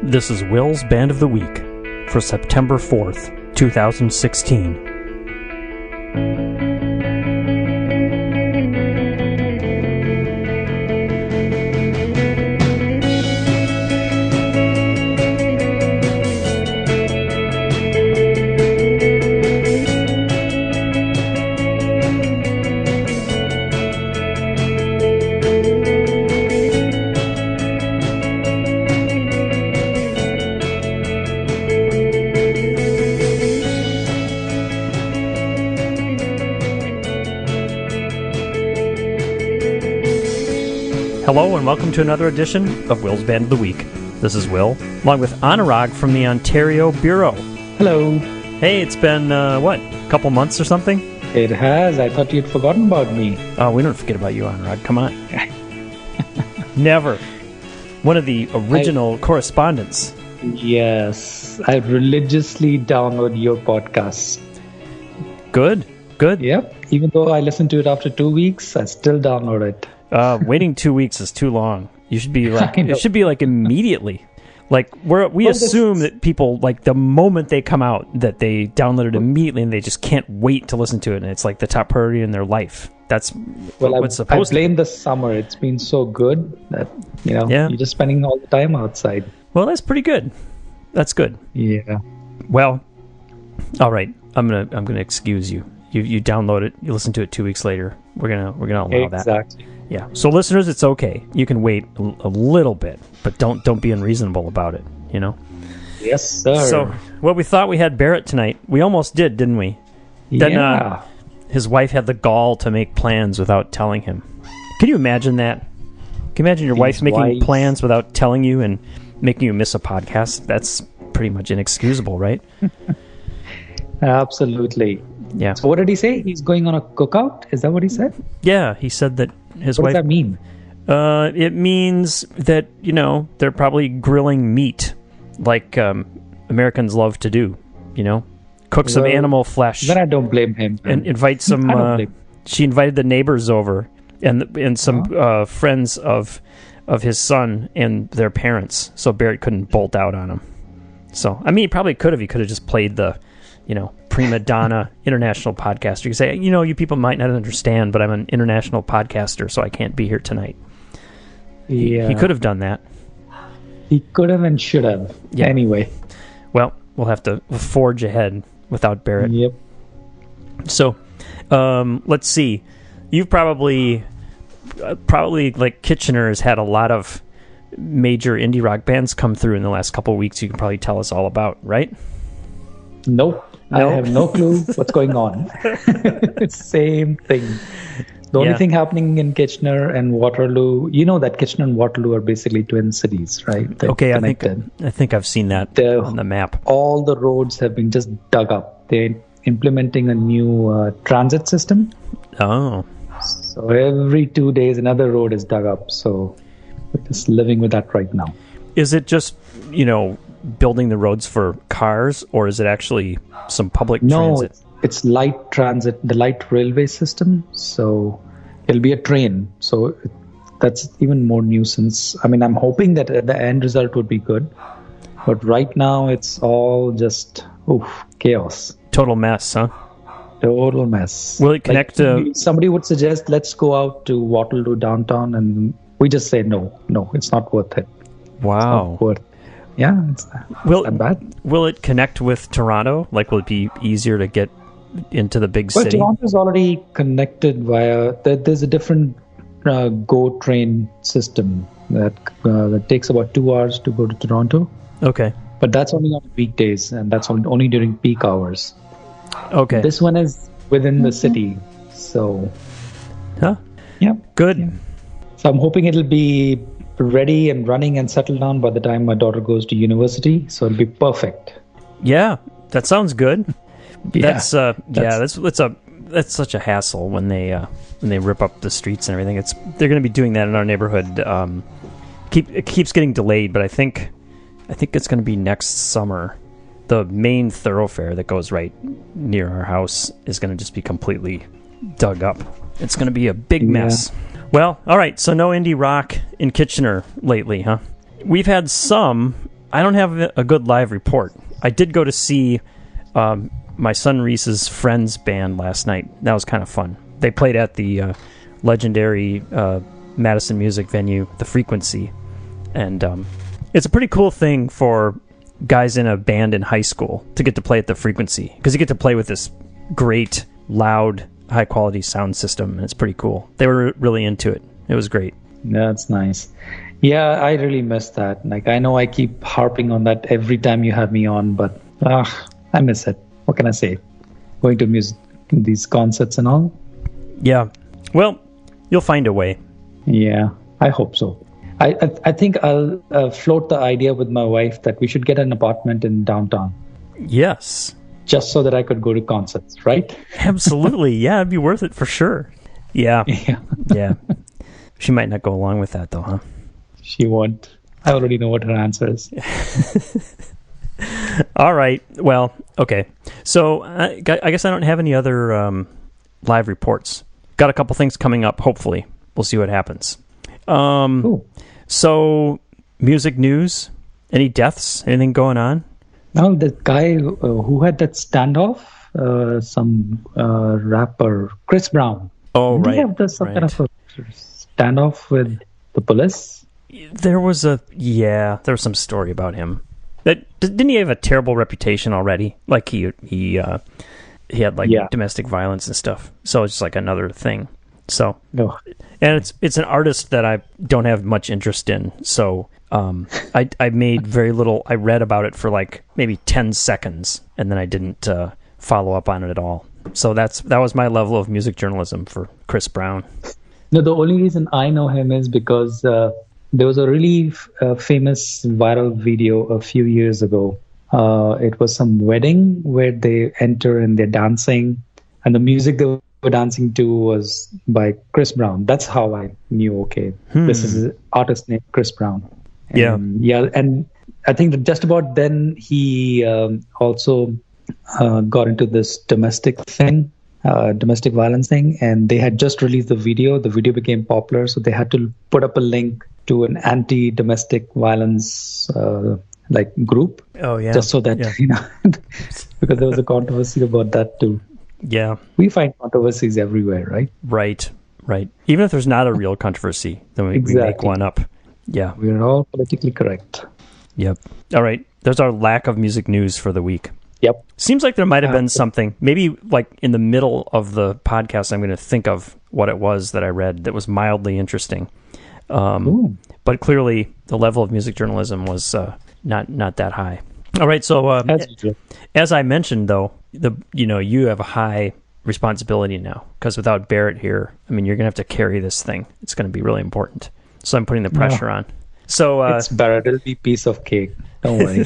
This is Will's Band of the Week for September 4th, 2016. Hello and welcome to another edition of Will's Band of the Week. This is Will, along with Anurag from the Ontario Bureau. Hello. Hey, it's been, a couple months or something? It has. I thought you'd forgotten about me. Oh, we don't forget about you, Anurag. Come on. Never. One of the original correspondents. Yes. I religiously download your podcast. Good. Yep. Even though I listened to it after 2 weeks, I still download it. Waiting 2 weeks is too long. You should be like, it should be like immediately. Like we assume that people, like the moment they come out, that they download it immediately and they just can't wait to listen to it. And it's like the top priority in their life. That's what's supposed to be. I blame the summer. It's been so good that, you're just spending all the time outside. Well, that's pretty good. That's good. Yeah. Well, all right. I'm gonna excuse you. You download it. You listen to it 2 weeks later. We're gonna allow that. Exactly. Yeah. So listeners, it's okay. You can wait a little bit, but don't be unreasonable about it. Yes, sir. So, we thought we had Barrett tonight. We almost did, didn't we? Yeah. Then his wife had the gall to make plans without telling him. Can you imagine that? Can you imagine your wife making plans without telling you and making you miss a podcast? That's pretty much inexcusable, right? Absolutely. Yeah. So what did he say? He's going on a cookout? Is that what he said? Yeah, he said that his wife... What does that mean? It means that, they're probably grilling meat like Americans love to do, Cook some animal flesh. Then I don't blame him. And invite some... she invited the neighbors over and some friends of his son and their parents, so Barrett couldn't bolt out on him. So, I mean, he probably could have. He could have just played the... prima donna international podcaster. You say, you people might not understand, but I'm an international podcaster, so I can't be here tonight. Yeah. He could have done that. He could have and should have. Yeah. Anyway. Well, we'll have to forge ahead without Barrett. Yep. So, let's see. You've probably like Kitchener has had a lot of major indie rock bands come through in the last couple of weeks. You can probably tell us all about, right? Nope. I have no clue what's going on. Same thing. The only thing happening in Kitchener and Waterloo, that Kitchener and Waterloo are basically twin cities, right? They're connected. I think I've seen that on the map. All the roads have been just dug up. They're implementing a new transit system. Oh. So every 2 days, another road is dug up. So we're just living with that right now. Is it just, building the roads for cars, or is it actually some public transit? No, it's light transit, the light railway system. So it'll be a train. So that's even more nuisance. I mean, I'm hoping that the end result would be good. But right now, it's all just chaos. Total mess, huh? Total mess. Will it connect to... Somebody would suggest, let's go out to Waterloo downtown, and we just say, no, it's not worth it. Wow. It's not worth it. Yeah, it's not bad. Will it connect with Toronto? Like, will it be easier to get into the big city? Well, Toronto's already connected via... There's a different GO train system that takes about 2 hours to go to Toronto. Okay. But that's only on weekdays, and that's only during peak hours. Okay. This one is within the city, so... Huh? Yeah. Good. Yeah. So I'm hoping it'll be ready and running and settled down by the time my daughter goes to university, so it'll be perfect. Yeah, that sounds good. Yeah, that's such a hassle when they rip up the streets and everything. They're going to be doing that in our neighborhood. It keeps getting delayed, but I think it's going to be next summer. The main thoroughfare that goes right near our house is going to just be completely dug up. It's going to be a big mess. Well, all right, so no indie rock in Kitchener lately, huh? We've had some I don't have a good live report. I did go to see my son Reese's friends band last night. That was kind of fun. They played at the legendary Madison music venue, The Frequency. And it's a pretty cool thing for guys in a band in high school to get to play at The Frequency, because you get to play with this great, loud, high-quality sound system, and it's pretty cool. They were really into it. It was great. That's nice. Yeah, I really miss that. Like, I know I keep harping on that every time you have me on, but I miss it. What can I say? Going to these concerts and all? Yeah. Well, you'll find a way. Yeah, I hope so. I think I'll float the idea with my wife that we should get an apartment in downtown. Yes. Just so that I could go to concerts, right? Absolutely. Yeah, it'd be worth it for sure. Yeah. Yeah. She might not go along with that, though, huh? She won't. I already know what her answer is. All right. Well, okay. So I guess I don't have any other live reports. Got a couple things coming up, hopefully. We'll see what happens. Cool. So, music news? Any deaths? Anything going on? No, the guy who had that standoff, some rapper, Chris Brown. Oh, right. Did he have some kind of a standoff with the police? There was some story about him. Didn't he have a terrible reputation already? Like he had like domestic violence and stuff. So it's like another thing. So, and it's an artist that I don't have much interest in. So, I made very little. I read about it for like maybe 10 seconds, and then I didn't follow up on it at all. So that was my level of music journalism for Chris Brown. No, the only reason I know him is because there was a really famous viral video a few years ago. It was some wedding where they enter and they're dancing, and the music they were dancing to was by Chris Brown. That's how I knew, okay, this is an artist named Chris Brown. And, and I think that just about then he also got into this domestic violence thing, and they had just released the video. The video became popular, so they had to put up a link to an anti-domestic violence group. Oh yeah, just so that because there was a controversy about that too. Yeah, we find controversies everywhere, right? Right. Even if there's not a real controversy, then we make one up. Yeah, we're all politically correct. Yep. All right. There's our lack of music news for the week. Yep. Seems like there might have been something, maybe like in the middle of the podcast, I'm going to think of what it was that I read that was mildly interesting. But clearly the level of music journalism was not that high. All right. So as I mentioned, though, you have a high responsibility now, because without Barrett here, I mean, you're going to have to carry this thing. It's going to be really important. So I'm putting the pressure on. So it's Barrett. It'll be piece of cake. Don't worry.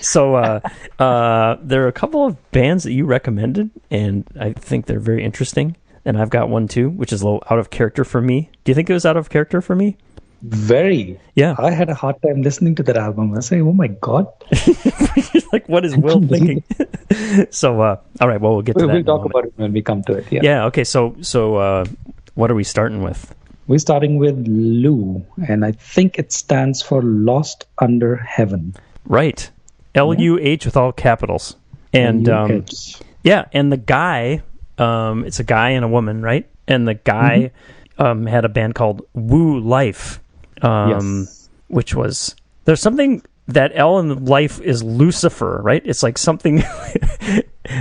So there are a couple of bands that you recommended, and I think they're very interesting. And I've got one too, which is a little out of character for me. Do you think it was out of character for me? Very. Yeah. I had a hard time listening to that album. I say, oh my God. Like, what is Will thinking? So, all right, well, we'll get to that. We'll talk about it when we come to it. Yeah, okay, so what are we starting with? We're starting with LU, and I think it stands for Lost Under Heaven. Right. LUH with all capitals. And, and the guy, it's a guy and a woman, right? And the guy had a band called Woo Life. Which was, there's something that L in life is Lucifer, right? It's like something,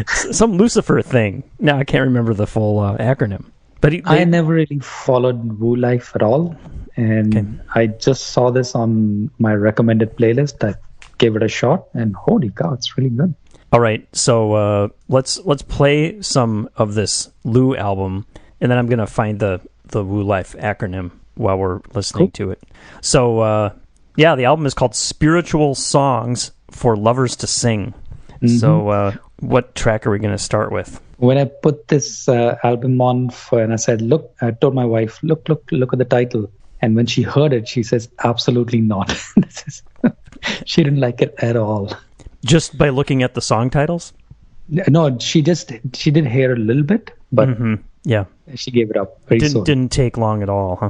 some Lucifer thing. Now I can't remember the full acronym. But I never really followed Woo Life at all, and I just saw this on my recommended playlist. I gave it a shot, and holy cow, it's really good. All right, so let's play some of this Lou album, and then I'm gonna find the Woo Life acronym while we're listening to it. So, the album is called Spiritual Songs for Lovers to Sing. Mm-hmm. So, what track are we going to start with? When I put this album on, and I said, I told my wife, look at the title. And when she heard it, she says, absolutely not. She didn't like it at all. Just by looking at the song titles? No, she did hear a little bit, but she gave it up very soon. Didn't take long at all, huh?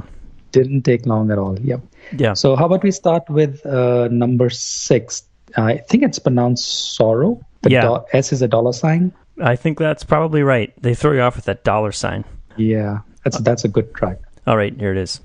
Didn't take long at all. Yep. Yeah. So how about we start with number 6? I think it's pronounced sorrow. The S is a dollar sign. I think that's probably right. They throw you off with that dollar sign. Yeah, that's a good track. All right, here it is.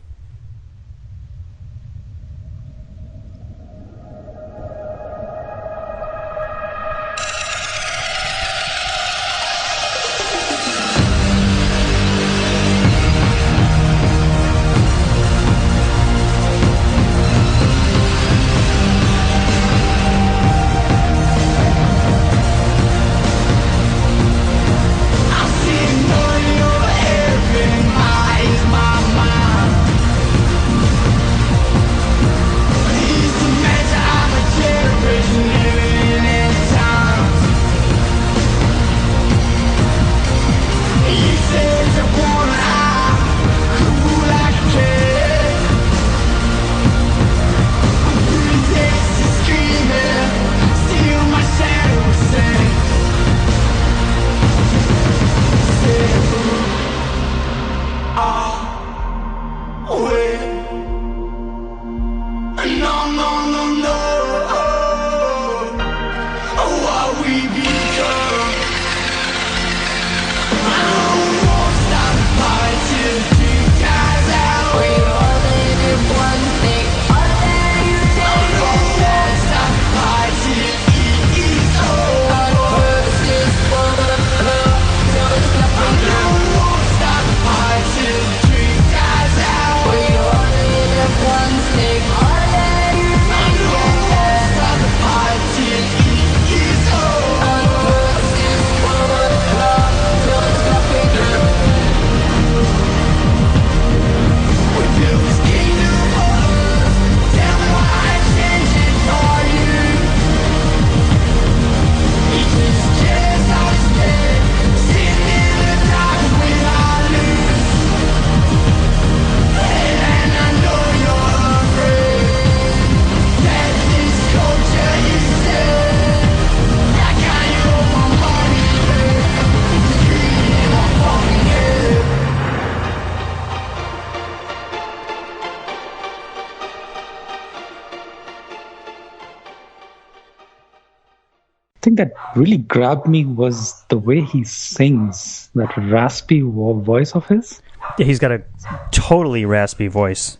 Thing that really grabbed me was the way he sings, that raspy voice of his. Yeah, he's got a totally raspy voice.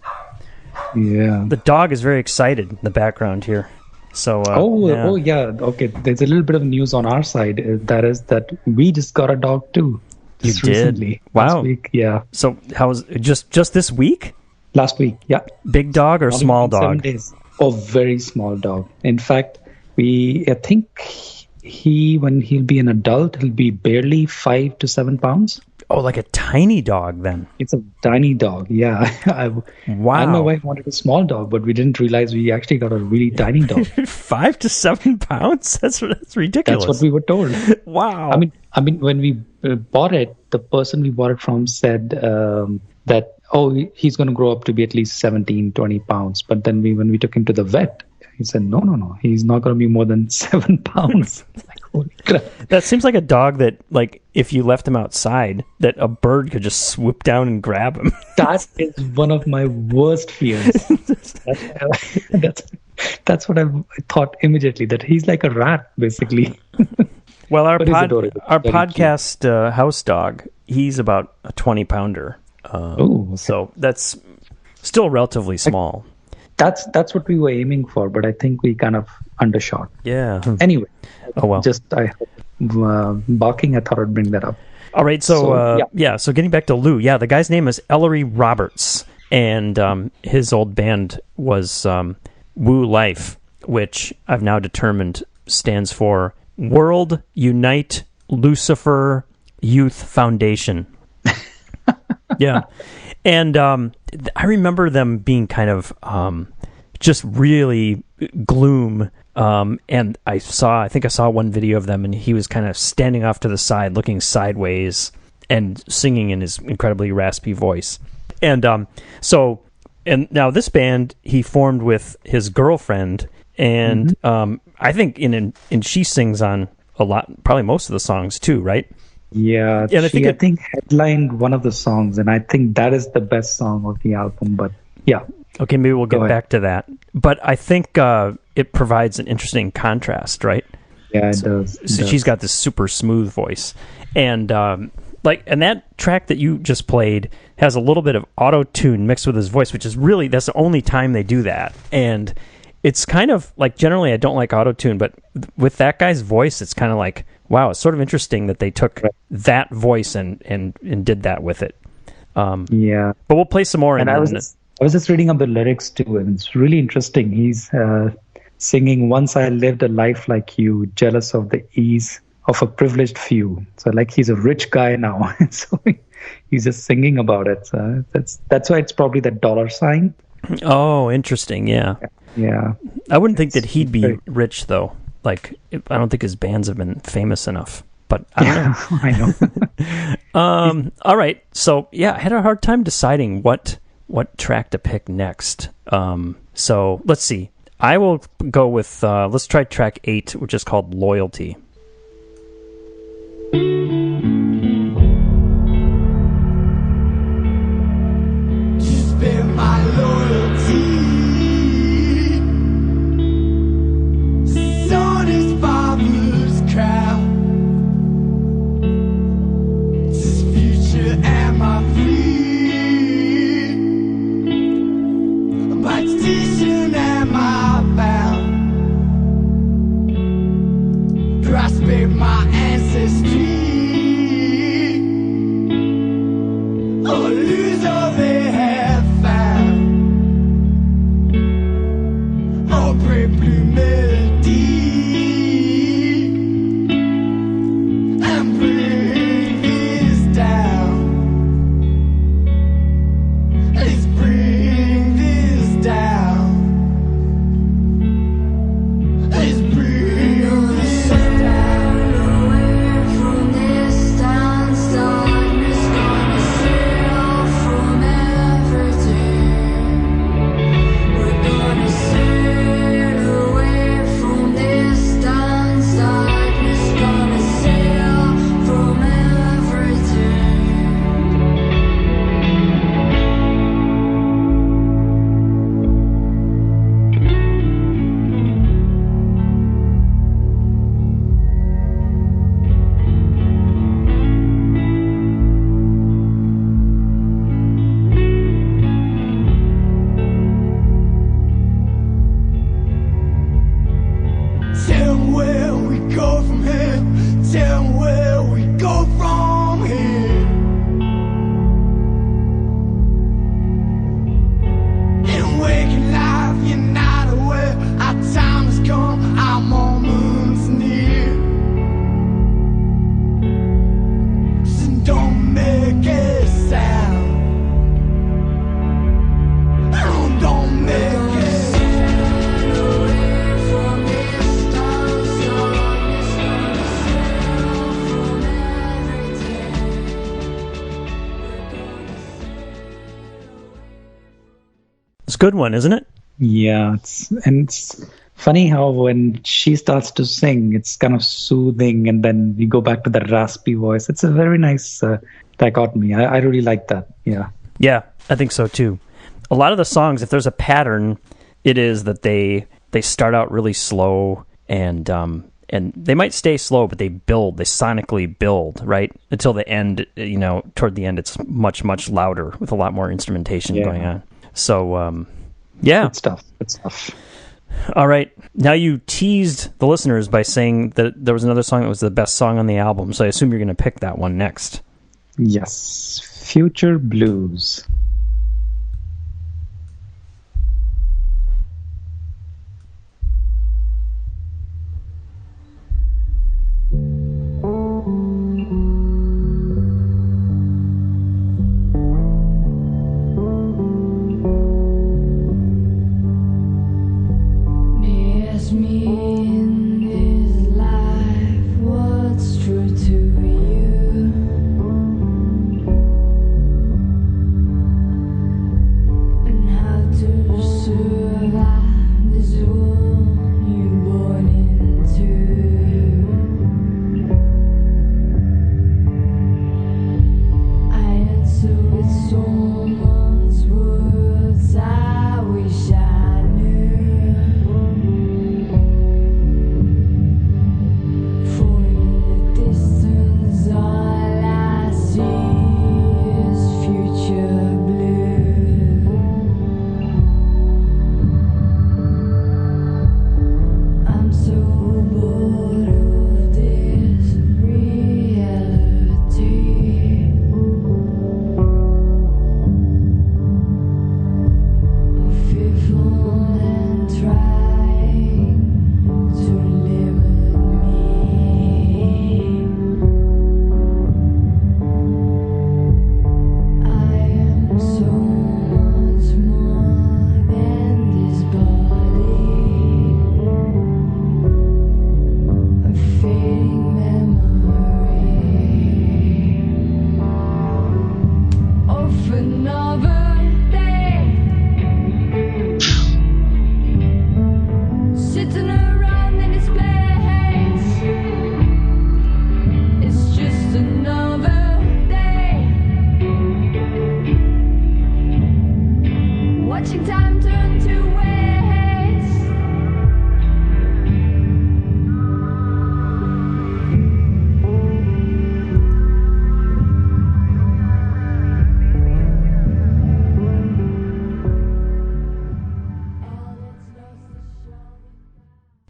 Yeah. The dog is very excited in the background here. So. Yeah. Okay. There's a little bit of news on our side. That is that we just got a dog too. Just you did? Recently. Wow. Last week. Yeah. So how was just this week? Last week. Yeah. Big dog or small dog? 7 days. Oh, very small dog. In fact, I think when he'll be an adult, he'll be barely 5 to 7 pounds. Oh, like a tiny dog then. It's a tiny dog, yeah. Wow. And my wife wanted a small dog, but we didn't realize we actually got a really tiny dog. 5 to 7 pounds? That's ridiculous. That's what we were told. Wow. I mean, when we bought it, the person we bought it from said that, he's going to grow up to be at least 17, 20 pounds. But then when we took him to the vet, he said, no, he's not going to be more than 7 pounds. Like, holy crap. That seems like a dog that, like, if you left him outside, that a bird could just swoop down and grab him. That is one of my worst fears. That's what I thought immediately, that he's like a rat, basically. Well, our podcast house dog, he's about a 20-pounder. Okay. So that's still relatively small. That's what we were aiming for, but I think we kind of undershot. Yeah. Anyway. Oh, well. Barking, I thought I'd bring that up. All right. So getting back to Lou. Yeah, the guy's name is Ellery Roberts, and his old band was Woo Life, which I've now determined stands for World Unite Lucifer Youth Foundation. Yeah. And I remember them being kind of just really gloom. And I think I saw one video of them, and he was kind of standing off to the side, looking sideways, and singing in his incredibly raspy voice. And and now this band he formed with his girlfriend, and I think and she sings on a lot, probably most of the songs too, right? Yeah, I think headlined one of the songs, and I think that is the best song of the album. But Yeah. Okay, maybe we'll get back to that. But I think it provides an interesting contrast, right? Yeah, it does. So she's got this super smooth voice. And and that track that you just played has a little bit of auto-tune mixed with his voice, which is really, that's the only time they do that. And it's kind of like, generally I don't like auto-tune, but with that guy's voice, it's kind of like, wow, it's sort of interesting that they took that voice and did that with it. Yeah. But we'll play some more. And I was just reading up the lyrics too, and it's really interesting. He's singing, "Once I lived a life like you, jealous of the ease of a privileged few." So like he's a rich guy now. So he's just singing about it. So that's why it's probably that dollar sign. Oh, interesting. Yeah. Yeah. I wouldn't think that he'd be rich though. Like, I don't think his bands have been famous enough. But I don't know. I know. All right. So yeah, I had a hard time deciding what track to pick next. So let's see. I will go with let's try track 8, which is called Loyalty. Just bear my loyalty. Son is father's crown. This future am I free? By tradition am I bound? Grasp my ancestry. Or lose all they have found. Or break blue melody. And bring this down. Let's bring this down. Let's bring this down. Away from this town, darkness gonna sail from everything. We're gonna sail away from this town, darkness gonna sail from everything. Tell 'em where we go from here. Tell 'em where we go from here. In waking life, you're not aware. Our time has come, our moment's near. So don't make a sound. Oh, don't make a sound. Away from this town, darkness gonna sail from everything. We're gonna It's a good one, isn't it? Yeah, it's funny how when she starts to sing, it's kind of soothing, and then we go back to the raspy voice. It's a very nice dichotomy. I really like that. Yeah. Yeah, I think so too. A lot of the songs, if there's a pattern, it is that they start out really slow and they might stay slow, but they sonically build, right? Until the end, toward the end, it's much, much louder with a lot more instrumentation going on. So, yeah. Good stuff. Good stuff. All right. Now you teased the listeners by saying that there was another song that was the best song on the album, so I assume you're going to pick that one next. Yes. Future Blues. Ask me in this life what's true to you. And how to survive this world you're born into. I answer with someone's words.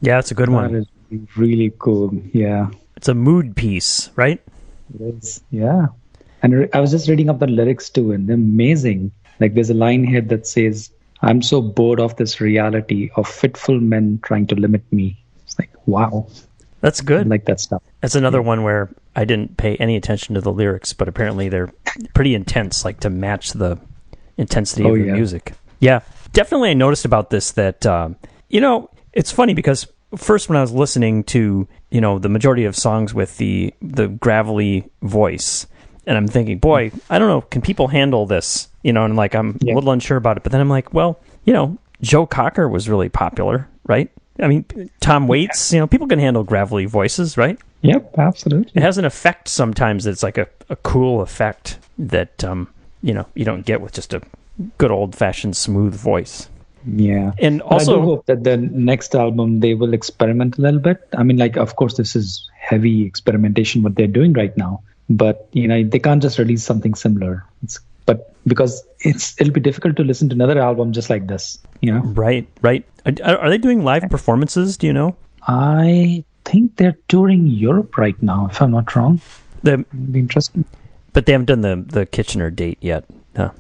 Yeah, it's a good That one. is really cool. Yeah. It's a mood piece, right? It is. Yeah. And I was just reading up the lyrics too, and they're amazing. Like there's a line here that says, I'm so bored of this reality of fitful men trying to limit me. It's like, wow. That's I good. like that stuff. That's another one where I didn't pay any attention to the lyrics, but apparently they're pretty intense, like to match the intensity of the music. Yeah, definitely I noticed about this that, it's funny because first when I was listening to, the majority of songs with the gravelly voice, and I'm thinking, boy, I don't know, can people handle this? And I'm a little unsure about it. But then I'm like, well, Joe Cocker was really popular, right? I mean, Tom Waits, people can handle gravelly voices, right? Yep, absolutely. It has an effect sometimes that's like a cool effect that, you don't get with just a good old-fashioned smooth voice. Yeah. And But also, I do hope that the next album, they will experiment a little bit. I mean, of course, this is heavy experimentation, what they're doing right now. But, they can't just release something similar. But because it'll be difficult to listen to another album just like this, Right. Are they doing live performances? Do you know? I think they're touring Europe right now, if I'm not wrong. It'll be interesting. But they haven't done the Kitchener date yet. Huh.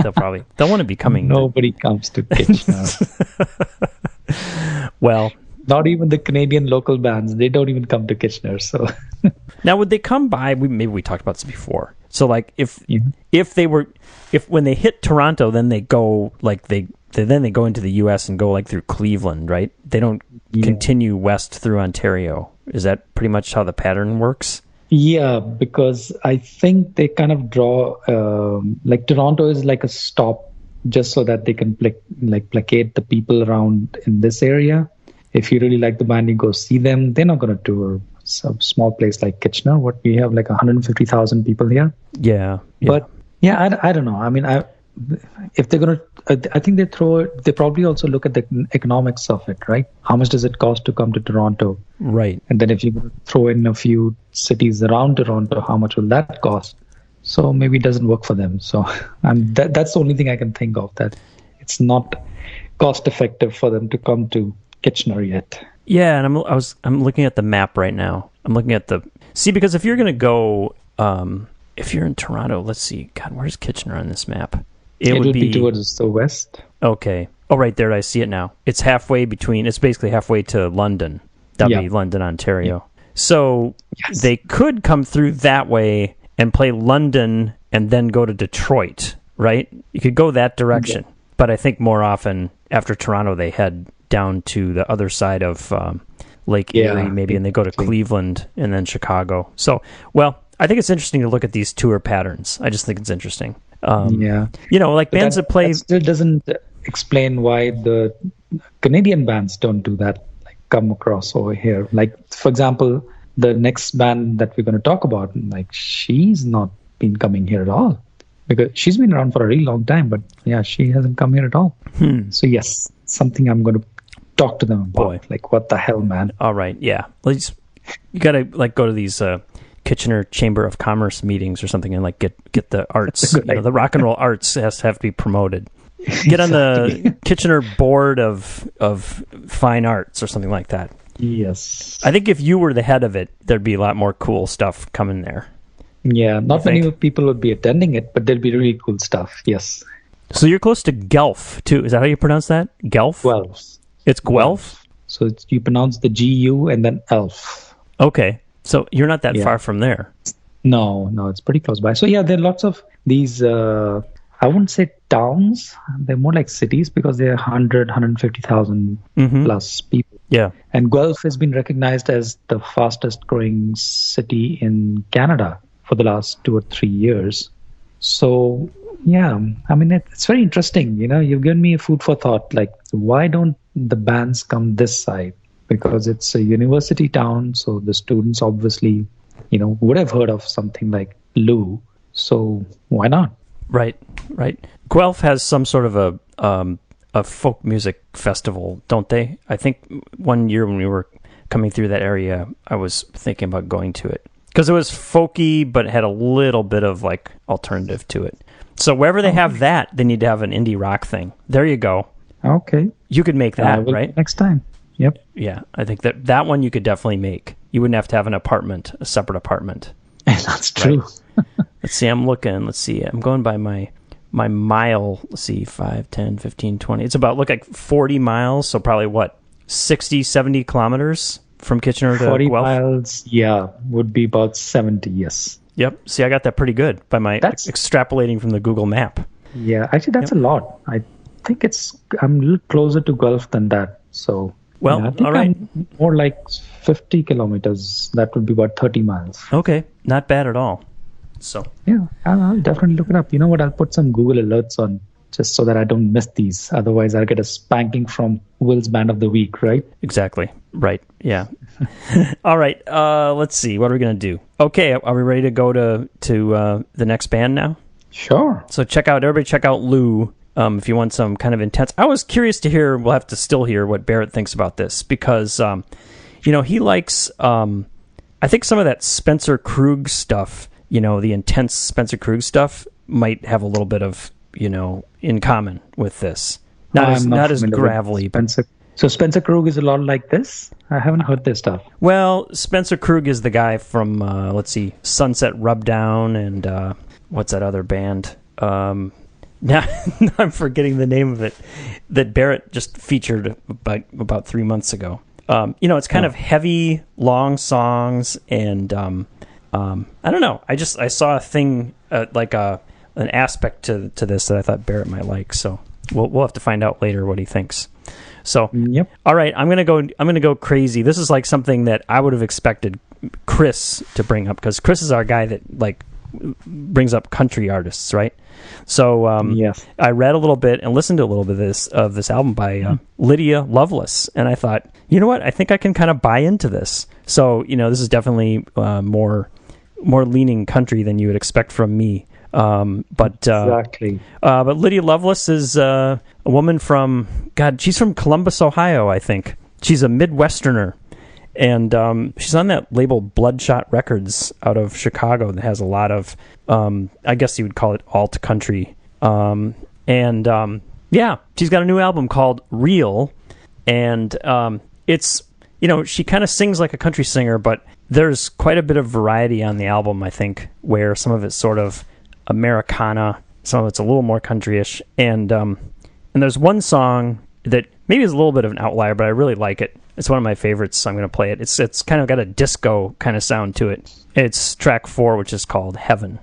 They'll want to be coming. Nobody comes to Kitchener. Well, not even the Canadian local bands. They don't even come to Kitchener. So now would they come by? Maybe we talked about this before. So like if when they hit Toronto, then they go then they go into the U.S. and go like through Cleveland, right? They don't continue west through Ontario. Is that pretty much how the pattern works? Yeah, because I think they kind of draw like Toronto is like a stop just so that they can placate the people around in this area. If you really like the band, you go see them. They're not going to tour some small place like Kitchener. What we have like 150,000 people here. Yeah. But I don't know. I mean, if they're going to, I think they probably also look at the economics of it, right? How much does it cost to come to Toronto? Right. And then if you throw in a few cities around Toronto, how much will that cost? So maybe it doesn't work for them. So that's the only thing I can think of, that it's not cost effective for them to come to Kitchener yet. Yeah, and I'm looking at the map right now. I'm looking at because if you're going to go, if you're in Toronto, let's see. God, where's Kitchener on this map? It would be towards the west. Okay. Oh, right there. I see it now. It's basically halfway to London. That'd be London, Ontario. Yeah. So they could come through that way and play London and then go to Detroit, right? You could go that direction. Yeah. But I think more often after Toronto, they head down to the other side of Lake Erie, maybe, and they go to Cleveland and then Chicago. So, I think it's interesting to look at these tour patterns. I just think it's interesting. Like bands that play... That still doesn't explain why the Canadian bands don't do that, like come across over here. Like, for example, the next band that we're going to talk about, like, she's not been coming here at all. Because she's been around for a really long time, but she hasn't come here at all. So yes, something I'm going to talk to them about. Boy. Like, what the hell, man? All right, yeah. You got to go to these Kitchener Chamber of Commerce meetings or something and get the arts. The rock and roll arts have to be promoted. Get on the Kitchener Board of Fine Arts or something like that. Yes. I think if you were the head of it, there'd be a lot more cool stuff coming there. Yeah, not many people would be attending it, but there'll be really cool stuff. Yes. So you're close to Guelph too. Is that how you pronounce that? Guelph? Guelph. It's Guelph? So you pronounce the GU and then Elf. Okay. So you're not that far from there. No, it's pretty close by. So there are lots of these, I wouldn't say towns. They're more like cities because they're 150,000 plus people. Yeah. And Guelph has been recognized as the fastest growing city in Canada for the last 2 or 3 years. So, I mean, it's very interesting. You've given me food for thought. Like, why don't the bands come this side? Because it's a university town, so the students obviously, would have heard of something like LUH. So why not? Right. Guelph has some sort of a folk music festival, don't they? I think one year when we were coming through that area, I was thinking about going to it. Because it was folky, but it had a little bit of like alternative to it. So wherever they have that, they need to have an indie rock thing. There you go. Okay. You could make that, right? Next time. Yep. Yeah, I think that one you could definitely make. You wouldn't have to have a separate apartment. That's true. Let's see, I'm looking. Let's see, I'm going by my mile. Let's see, 5, 10, 15, 20. It's about, look like 40 miles, so probably what, 60, 70 kilometers from Kitchener to 40 Guelph? miles, yeah, would be about 70, yes. Yep. See, I got that pretty good by my That's- extrapolating from the Google map. Yeah, actually, that's a lot. I think I'm a little closer to Gulf than that. So, Well, yeah, I think all right. I'm more like 50 kilometers. That would be about 30 miles. Okay, not bad at all. So, Yeah, I'll definitely look it up. You know what? I'll put some Google alerts on just so that I don't miss these. Otherwise, I'll get a spanking from Will's Band of the Week, right? exactly. Right. Yeah. All right. Let's see. What are we going to do? Okay. Are we ready to go to the next band now? Sure. So everybody check out Lou if you want some kind of intense. I was curious to hear, we'll have to still hear what Barrett thinks about this because, he likes, I think some of that Spencer Krug stuff, the intense Spencer Krug stuff might have a little bit of, in common with this. Not as familiar with gravelly, but Spencer. So Spencer Krug is a lot like this? I haven't heard this stuff. well, Spencer Krug is the guy from, let's see, Sunset Rubdown and what's that other band? Now I'm forgetting the name of it that Barrett just featured about 3 months ago. It's kind of heavy, long songs, and I don't know. I saw a thing like an aspect to this that I thought Barrett might like. So we'll have to find out later what he thinks. So, Yep. All right, I'm gonna go crazy. This is like something that I would have expected Chris to bring up because Chris is our guy that like brings up country artists, right? So Yes. I read a little bit and listened to a little bit of this album by Lydia Loveless, and I thought, you know what? I think I can kind of buy into this. So this is definitely more leaning country than you would expect from me. But Exactly. but Lydia Loveless is a woman from she's from Columbus, Ohio, I think. She's a Midwesterner. And she's on that label Bloodshot Records out of Chicago that has a lot of, I guess you would call it alt country. She's got a new album called Real. And it's, she kind of sings like a country singer, but there's quite a bit of variety on the album, I think, where some of it's sort of Americana, some of it's a little more country-ish. And there's one song that maybe is a little bit of an outlier, but I really like it. It's one of my favorites, so I'm going to play it. It's kind of got a disco kind of sound to it. It's track 4, which is called Heaven.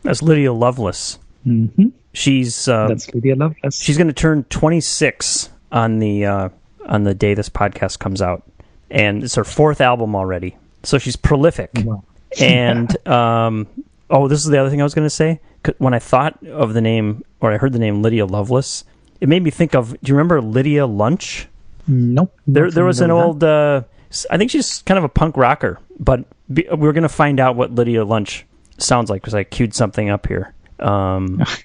That's Lydia Loveless. Mm-hmm. She's That's Lydia Loveless. she's going to turn 26 on the day this podcast comes out, and it's her 4th album already. So she's prolific. Wow. And this is the other thing I was going to say. When I thought of the name, or I heard the name Lydia Loveless, it made me think of. Do you remember Lydia Lunch? Nope. There was an old. I think she's kind of a punk rocker, but we're going to find out what Lydia Lunch sounds like because I queued something up here.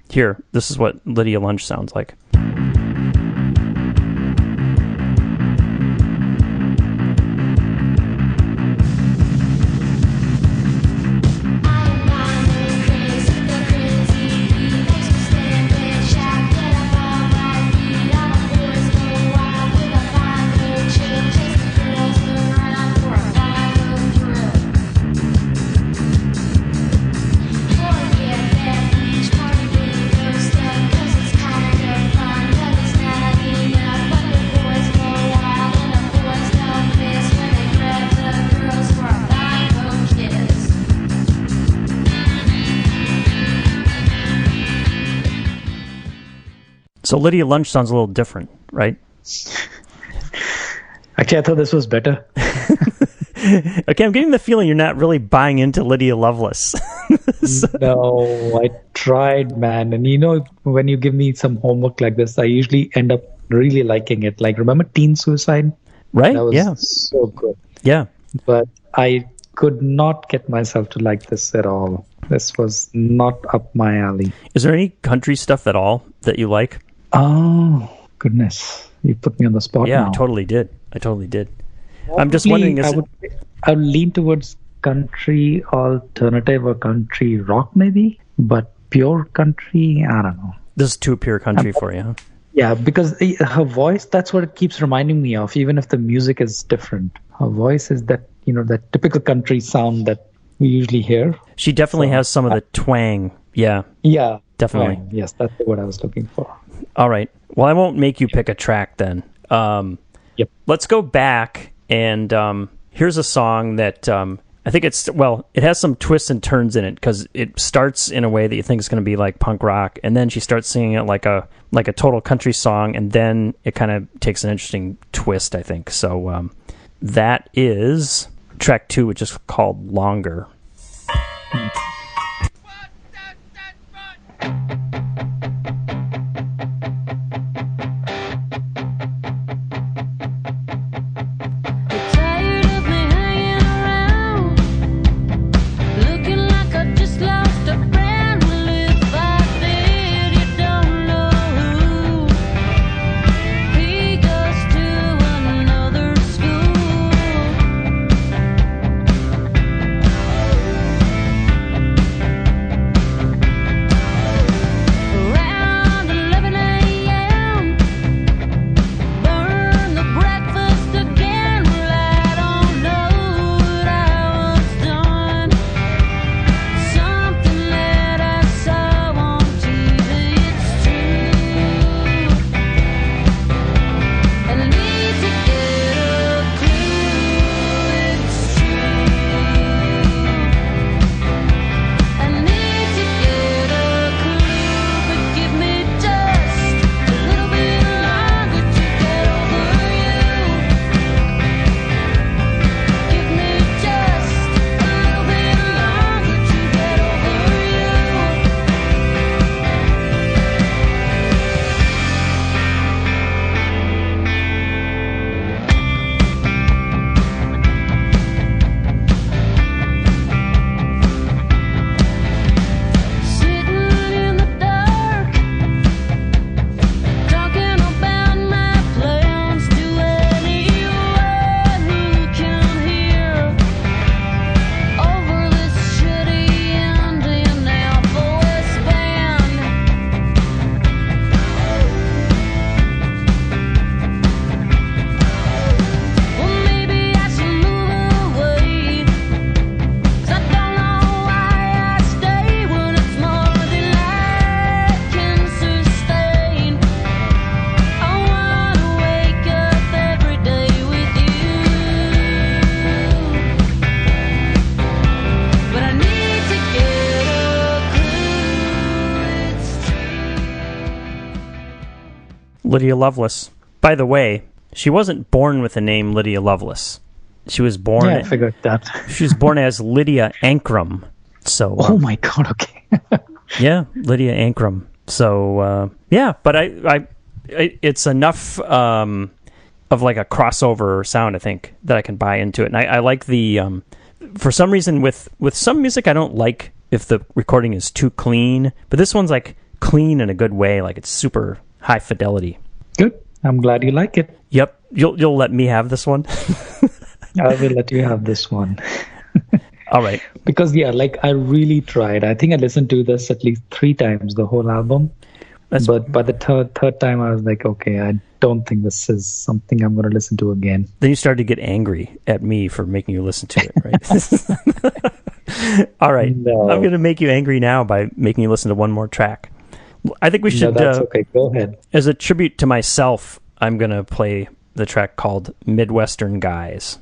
Here, this is what Lydia Lunch sounds like. So Lydia Lunch sounds a little different, right? Actually, I thought this was better. Okay, I'm getting the feeling you're not really buying into Lydia Lovelace. No, I tried, man. And when you give me some homework like this, I usually end up really liking it. Like, remember Teen Suicide? Right? That was Yeah. so good. Yeah. But I could not get myself to like this at all. This was not up my alley. Is there any country stuff at all that you like? Oh, goodness. You put me on the spot Yeah, now. I totally did. I'm just wondering, I would lean towards country alternative or country rock maybe, but pure country, I don't know. this is too pure country for you, huh? Yeah, because her voice, that's what it keeps reminding me of, even if the music is different. Her voice is that, that typical country sound that we usually hear. She definitely has some of the twang. Yeah, Yeah. definitely. Right. Yes, that's what I was looking for. All right. Well, I won't make you pick a track then. Yep. Let's go back, and here's a song that I think it has some twists and turns in it because it starts in a way that you think is going to be like punk rock, and then she starts singing it like a total country song, and then it kind of takes an interesting twist, I think. So that is track 2, which is called Longer. Lydia Loveless. By the way, she wasn't born with the name Lydia Lovelace. She was born. Yeah, I figured that. She was born as Lydia Ankrum. So. Oh my God! Okay. Yeah, Lydia Ankrum. So yeah, but I it's enough of like a crossover sound, I think, that I can buy into it. And I like the for some reason with some music I don't like if the recording is too clean, but this one's like clean in a good way, like it's super high fidelity. Good. I'm glad you like it. Yep. You'll let me have this one? I will let you have this one. All right. Because, yeah, like I really tried. I think I listened to this at least 3 times, the whole album. But by the third time, I was like, okay, I don't think this is something I'm going to listen to again. Then you started to get angry at me for making you listen to it, right? All right. No. I'm going to make you angry now by making you listen to one more track. I think we should... No, that's okay. Go ahead. As a tribute to myself, I'm going to play the track called Midwestern Guys.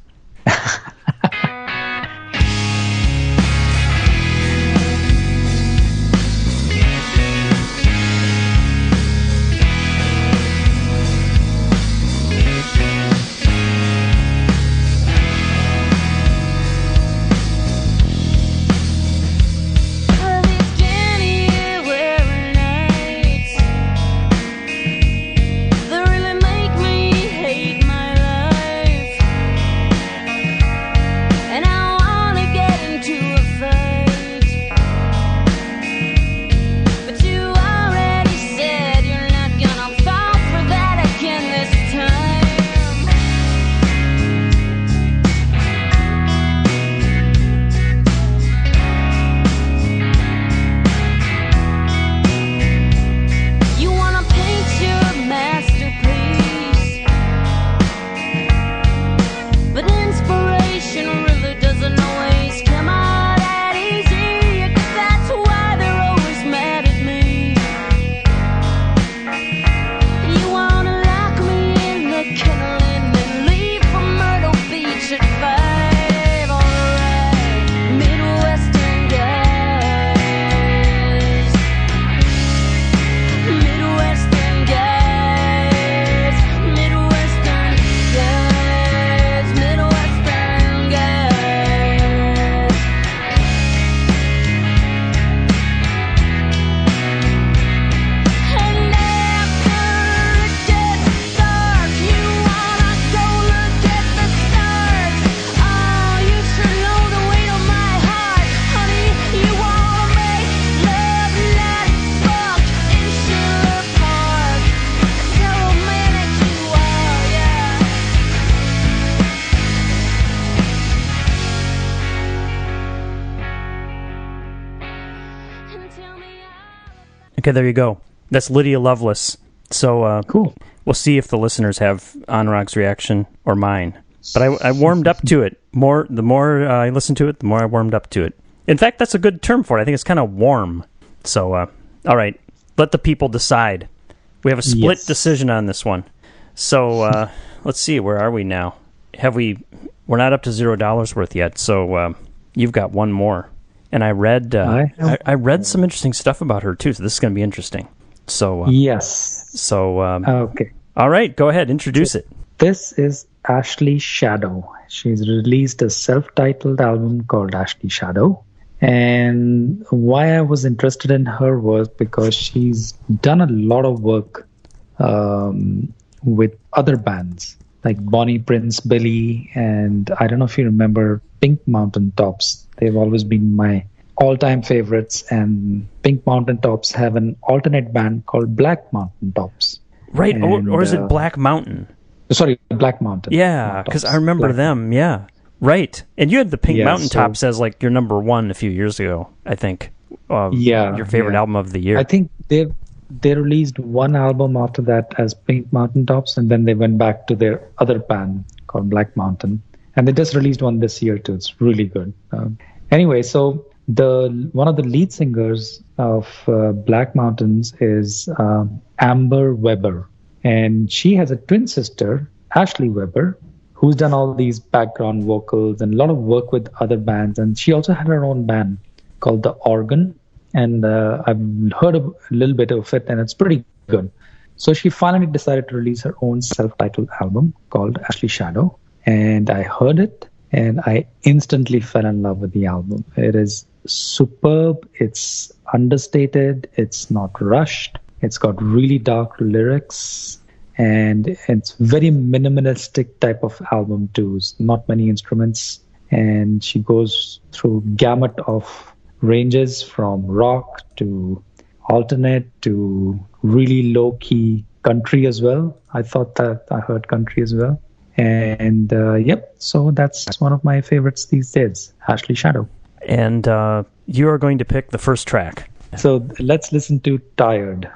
Okay, there you go. That's Lydia Loveless. So cool. We'll see if the listeners have Anurag's reaction or mine. But I warmed up to it. The more I listened to it, the more I warmed up to it. In fact, that's a good term for it. I think it's kind of warm. So, all right. Let the people decide. We have a split decision on this one. So, let's see. Where are we now? We're not up to $0 worth yet. So, you've got one more. And I read I read some interesting stuff about her, too. So this is going to be interesting. So yes. So okay. All right. Go ahead. Introduce it. This is Ashley Shadow. She's released a self-titled album called Ashley Shadow. And why I was interested in her was because she's done a lot of work with other bands like Bonnie Prince Billy, and I don't know if you remember Pink Mountain Tops. They've always been my all-time favorites, and Pink Mountain Tops have an alternate band called Black Mountain Tops. Right, or is it Black Mountain? Sorry, Black Mountain. Yeah, because I remember them, yeah. Right. And you had the Pink Mountain Tops as like your number one a few years ago, I think. Your favorite album of the year. I think they released one album after that as Pink Mountain Tops, and then they went back to their other band called Black Mountain. And they just released one this year too. It's really good. Anyway, so one of the lead singers of Black Mountains is Amber Weber. And she has a twin sister, Ashley Weber, who's done all these background vocals and a lot of work with other bands. And she also had her own band called The Organ. And I've heard a little bit of it, and it's pretty good. So she finally decided to release her own self-titled album called Ashley Shadow. And I heard it and I instantly fell in love with the album. It is superb. It's understated. It's not rushed. It's got really dark lyrics. And it's very minimalistic type of album too. Not many instruments. And she goes through gamut of ranges from rock to alternate to really low-key country as well. I thought that I heard country as well. And yep, so that's one of my favorites these days, Ashley Shadow. And you are going to pick the first track. So let's listen to Tired.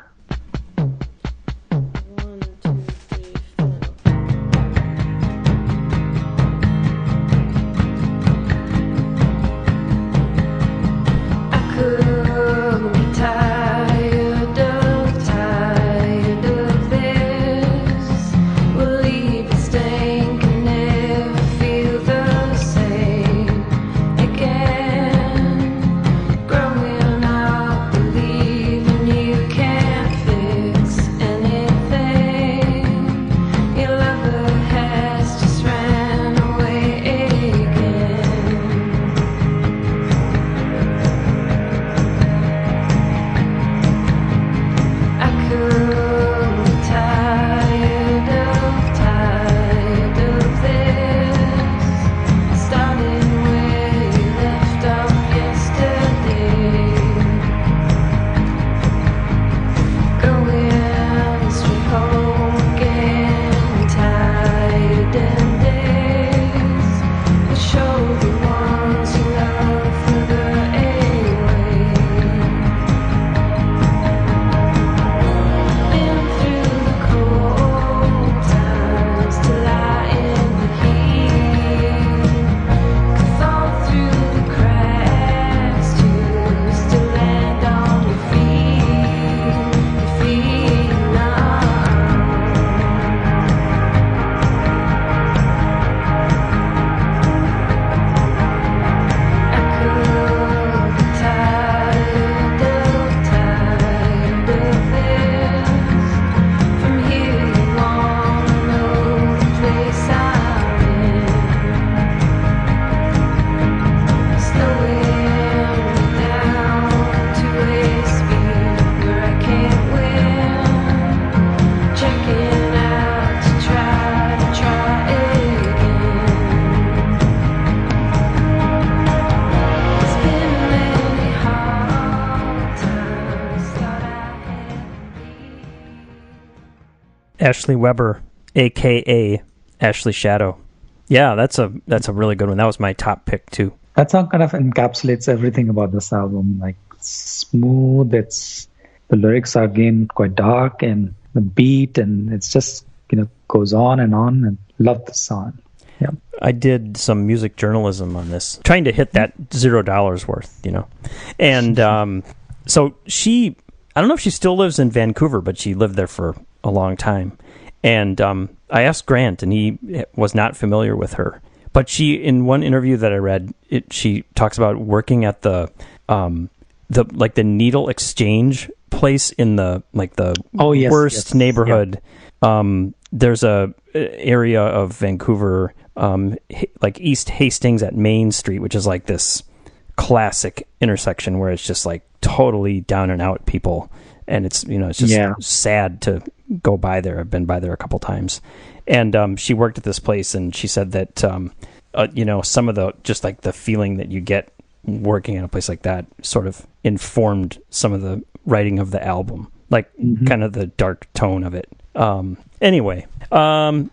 Ashley Weber, a.k.a. Ashley Shadow. Yeah, that's a really good one. That was my top pick, too. That song kind of encapsulates everything about this album. Like, smooth, the lyrics are, again, quite dark, and the beat, and it's just, goes on, and love the song. Yeah. I did some music journalism on this, trying to hit that $0 worth, And so I don't know if she still lives in Vancouver, but she lived there for a long time. And I asked Grant, and he was not familiar with her. But she, in one interview that I read, she talks about working at the needle exchange place in the worst neighborhood. Yeah. There's a area of Vancouver, like East Hastings at Main Street, which is like this classic intersection where it's just like totally down and out people, and it's it's just sad to go by there. I've been by there a couple times, and she worked at this place, and she said that some of the just like the feeling that you get working at a place like that sort of informed some of the writing of the album, like kind of the dark tone of it. Anyway, I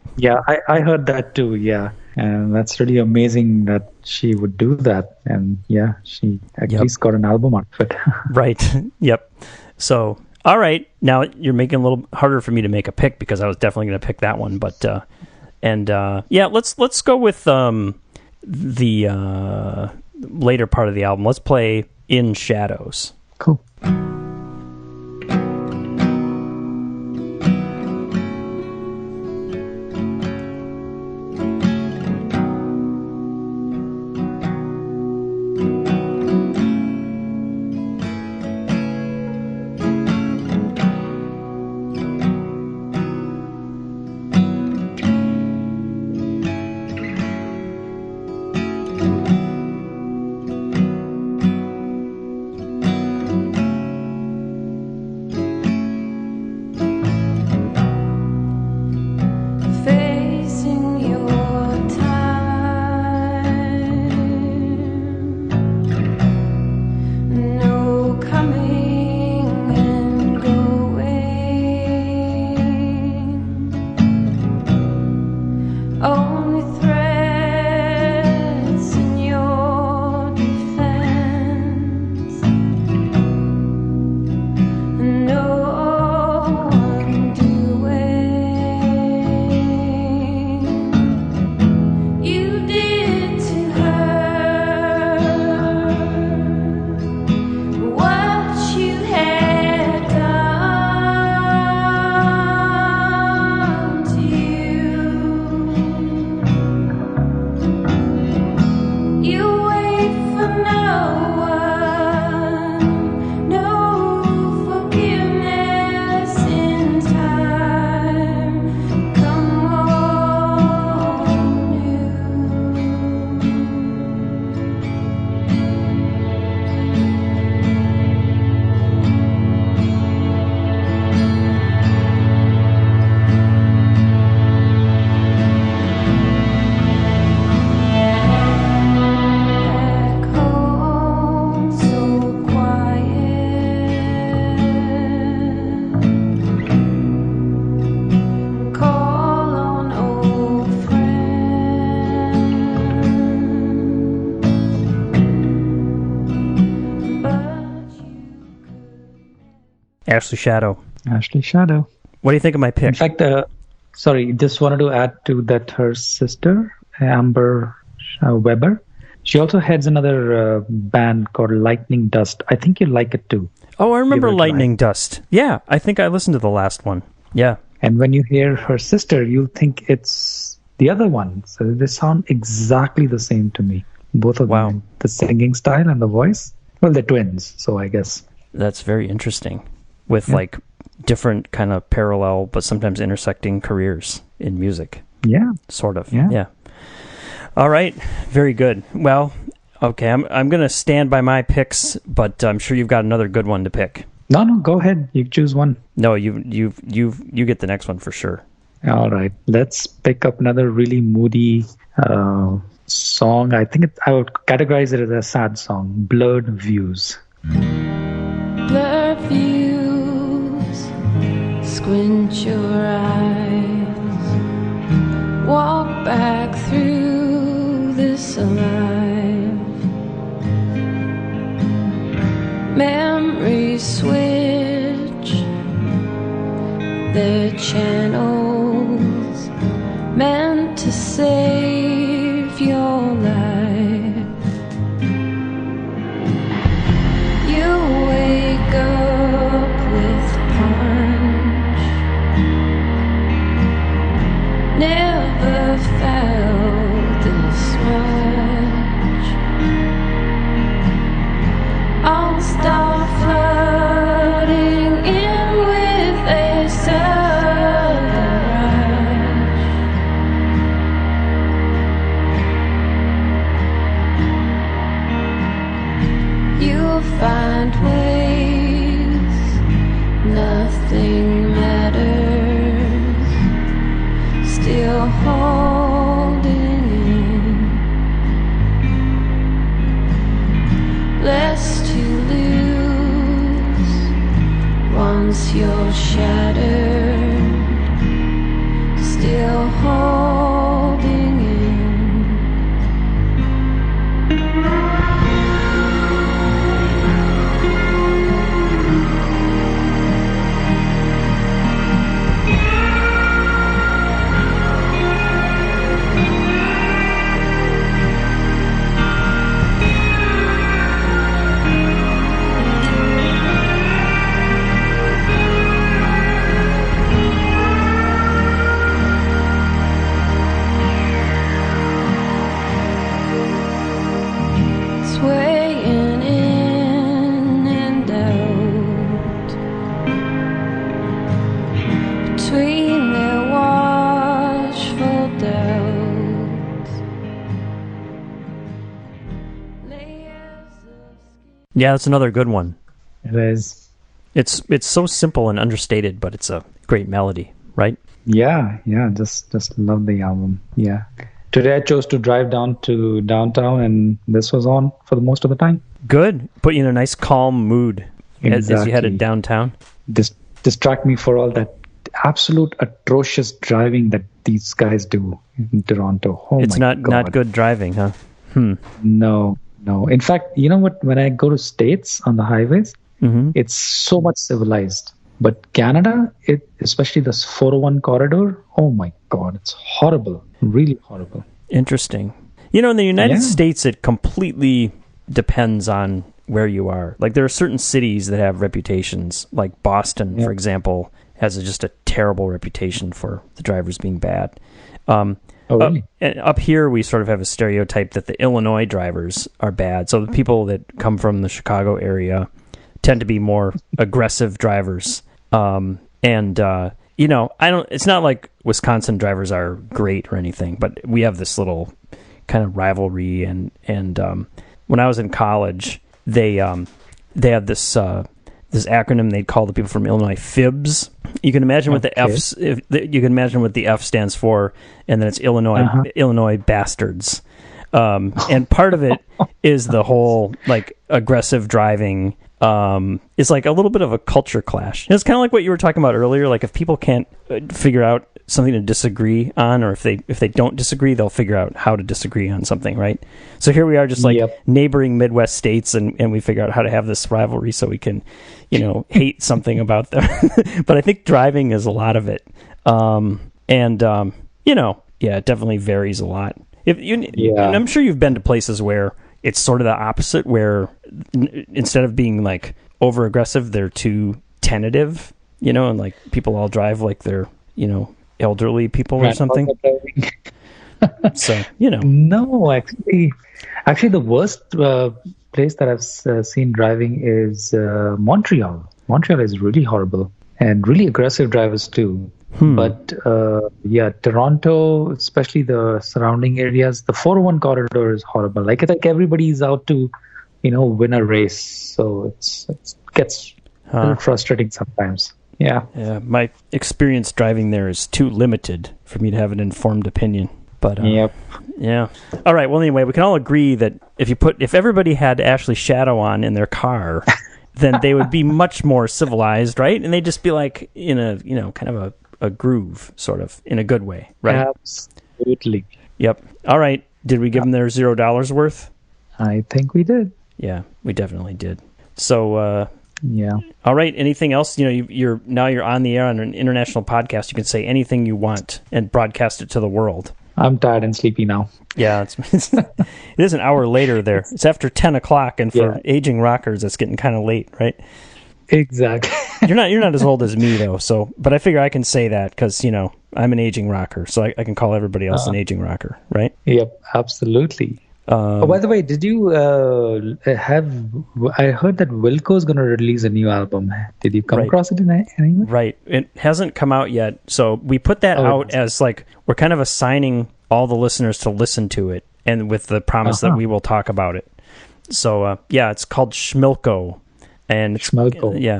heard that too. Yeah. And that's really amazing that she would do that. And yeah, she at least got an album out of it. Right. Yep. So, all right. Now you're making it a little harder for me to make a pick because I was definitely going to pick that one. But, let's go with the later part of the album. Let's play In Shadows. Cool. Ashley Shadow. Ashley Shadow. What do you think of my pick? In fact, sorry, just wanted to add to that her sister, Amber Weber. She also heads another band called Lightning Dust. I think you like it too. Oh, I remember Lightning Dust. Yeah, I think I listened to the last one. Yeah. And when you hear her sister, you'll think it's the other one. So they sound exactly the same to me. Both of them. The singing style and the voice. Well, they're twins, so I guess. That's very interesting. With like different kind of parallel, but sometimes intersecting careers in music. Yeah. Sort of. Yeah. All right. Very good. Well, okay. I'm going to stand by my picks, but I'm sure you've got another good one to pick. No, go ahead. You choose one. No, you get the next one for sure. All right. Let's pick up another really moody song. I think I would categorize it as a sad song. Blurred Views. Blurred views, squint your eyes, walk back through this alive. Memories switch their channels, meant to save your life. You wake up with punch, never felt this much. I'll start flooding in with a sudden rush. You'll find ways, nothing matters, still holding in, less to lose once you're shattered, still holding in. Swaying in and out between their watchful doubts. Layers of Yeah, that's another good one. It is. It's so simple and understated, but it's a great melody, right? Yeah. Just love the album. Yeah. Today I chose to drive down to downtown, and this was on for the most of the time. Good. Put you in a nice calm mood as you Exactly. headed downtown. Distract me for all that absolute atrocious driving that these guys do in Toronto. Oh It's my not God. good driving, huh? No. In fact, you know what? When I go to States on the highways, it's so much civilized. But Canada, especially this 401 corridor, oh my God, it's horrible. Really horrible. Interesting. You know, in the United States, it completely depends on where you are. Like, there are certain cities that have reputations. Like Boston, for example, has just a terrible reputation for the drivers being bad. Oh, really? Up here, we sort of have a stereotype that the Illinois drivers are bad. So the people that come from the Chicago area tend to be more aggressive drivers. You know, it's not like Wisconsin drivers are great or anything, but we have this little kind of rivalry. And when I was in college, they have this acronym they'd call the people from Illinois FIBS. You can imagine what the F's. You can imagine what the F stands for, and then it's Illinois bastards. And part of it is the whole like aggressive driving. Is like a little bit of a culture clash. It's kind of like what you were talking about earlier. Like if people can't figure out something to disagree on, or if they don't disagree, they'll figure out how to disagree on something, right? So here we are, just like neighboring Midwest states, and we figure out how to have this rivalry so we can, hate something about them. But I think driving is a lot of it, it definitely varies a lot. And I'm sure you've been to places where it's sort of the opposite, where instead of being like over aggressive, they're too tentative, and like people all drive like they're, elderly people or something. So, No, actually the worst place that I've seen driving is Montreal. Montreal is really horrible and really aggressive drivers too. But Toronto, especially the surrounding areas, the 401 corridor is horrible. Like everybody's out to, win a race. So it gets a little frustrating sometimes. Yeah. Yeah. My experience driving there is too limited for me to have an informed opinion. But yeah. All right. Well, anyway, we can all agree that if everybody had Ashley Shadow on in their car, then they would be much more civilized, right? And they'd just be like in a kind of a groove, sort of, in a good way, right? Absolutely. Yep. All right. Did we give them their $0 worth? I think we did. Yeah, we definitely did. So, yeah. All right. Anything else? You're on the air on an international podcast. You can say anything you want and broadcast it to the world. I'm tired and sleepy now. Yeah, it is an hour later there. It's after 10 o'clock, and for aging rockers, it's getting kind of late, right? Exactly. You're not as old as me though, but I figure I can say that because I'm an aging rocker, so I can call everybody else an aging rocker, right? Yep, absolutely. By the way, did you I heard that Wilco's going to release a new album. Did you come across it in anywhere? Right. It hasn't come out yet, so we put that out as like we're kind of assigning all the listeners to listen to it, and with the promise that we will talk about it. So it's called Schmilko. And Schmilko. Yeah,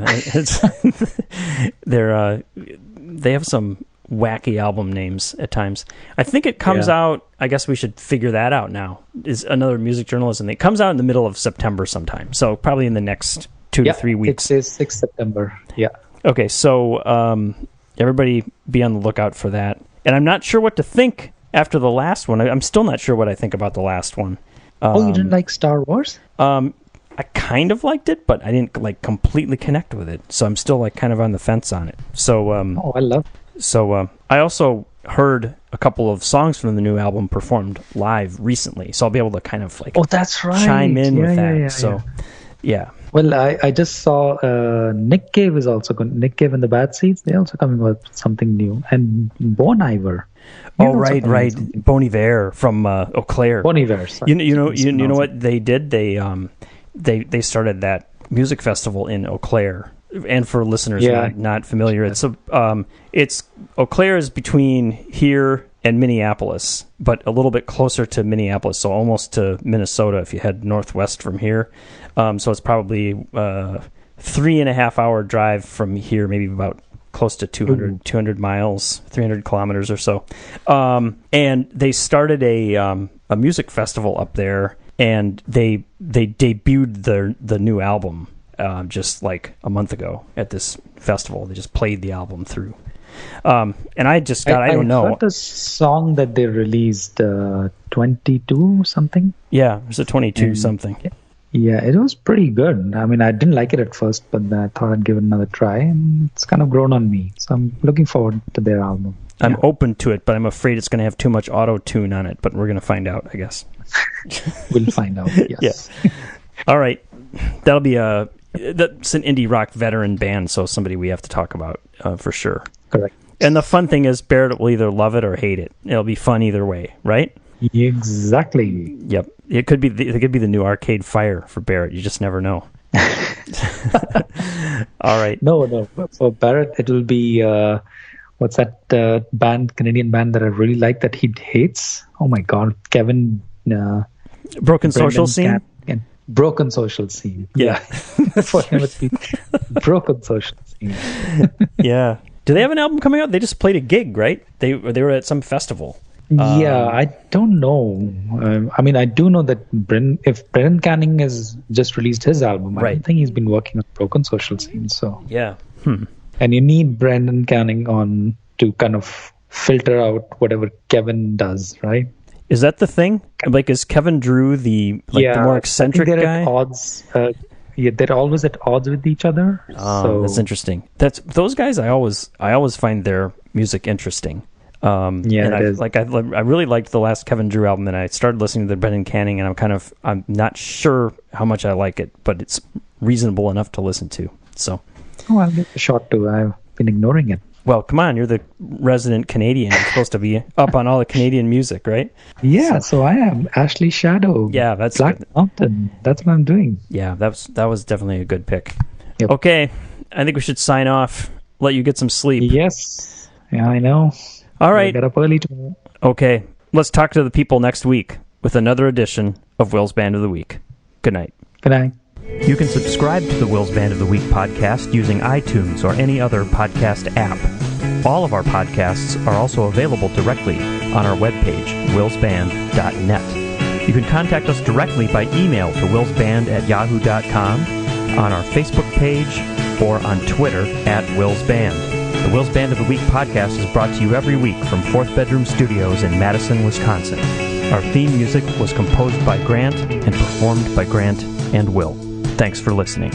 they have some wacky album names at times. I think it comes out, I guess we should figure that out now, is another music journalism thing. It comes out in the middle of September sometime, so probably in the next 2 to 3 weeks. It says 6 September, yeah. Okay, so everybody be on the lookout for that. And I'm not sure what to think after the last one. I'm still not sure what I think about the last one. You didn't like Star Wars? I kind of liked it, but I didn't completely connect with it. So I'm still kind of on the fence on it. So I love it. So I also heard a couple of songs from the new album performed live recently, so I'll be able to kind of that's right. chime in with that. Yeah. Well, I just saw Nick Cave is also going. Nick Cave and the Bad Seeds, they're also coming with something new, and Bon Iver. Oh, right. Bon Iver from Eau Claire. Bon Iver. You know what they did? They started that music festival in Eau Claire. And for listeners not familiar, it's Eau Claire is between here and Minneapolis, but a little bit closer to Minneapolis, so almost to Minnesota if you head northwest from here. So it's probably 3.5 hour drive from here, maybe about close to 200 miles, 300 kilometers or so. And they started a music festival up there, and they debuted the new album. Just like a month ago at this festival. They just played the album through. And I just got, I don't know. I heard the song that they released, 22 something? Yeah, it was a 22 something. Yeah, it was pretty good. I mean, I didn't like it at first, but I thought I'd give it another try, and it's kind of grown on me. So I'm looking forward to their album. I'm open to it, but I'm afraid it's going to have too much auto-tune on it, but we're going to find out, I guess. We'll find out, yes. Yeah. All right. That'll be that's an indie rock veteran band, so somebody we have to talk about for sure. Correct. And the fun thing is, Barrett will either love it or hate it. It'll be fun either way, right? Exactly. Yep. It could be the new Arcade Fire for Barrett. You just never know. All right. No. For Barrett, it will be what's that Canadian band that I really like that he hates? Oh my God, Kevin. Broken Social Scene. Broken Social Scene. Yeah. For him, it's Broken Social Scene. Yeah. Do they have an album coming out? They just played a gig, right? They were at some festival. Yeah, I don't know. I mean, I do know that if Brendan Canning has just released his album, I don't think he's been working on Broken Social Scene. So yeah. And you need Brendan Canning on to kind of filter out whatever Kevin does, right? Is that the thing? Like, is Kevin Drew the more eccentric I think they're guy? at odds. They're always at odds with each other. So That's interesting. Those guys. I always find their music interesting. And it is. I really liked the last Kevin Drew album, and I started listening to the Brendan Canning, and I'm not sure how much I like it, but it's reasonable enough to listen to. So, I'll give it a shot too. I've been ignoring it. well, come on, you're the resident Canadian. You're supposed to be up on all the Canadian music, right? Yeah, so I am Ashley Shadow. Yeah, that's Black good. Mountain. That's what I'm doing. Yeah, that was definitely a good pick. Yep. Okay, I think we should sign off. Let you get some sleep. Yes. Yeah, I know. All right. Get up early tomorrow. Okay, let's talk to the people next week with another edition of Will's Band of the Week. Good night. Good night. You can subscribe to the Will's Band of the Week podcast using iTunes or any other podcast app. All of our podcasts are also available directly on our webpage, willsband.net. You can contact us directly by email to willsband@yahoo.com, on our Facebook page, or on Twitter @willsband. The Will's Band of the Week podcast is brought to you every week from Fourth Bedroom Studios in Madison, Wisconsin. Our theme music was composed by Grant and performed by Grant and Will. Thanks for listening.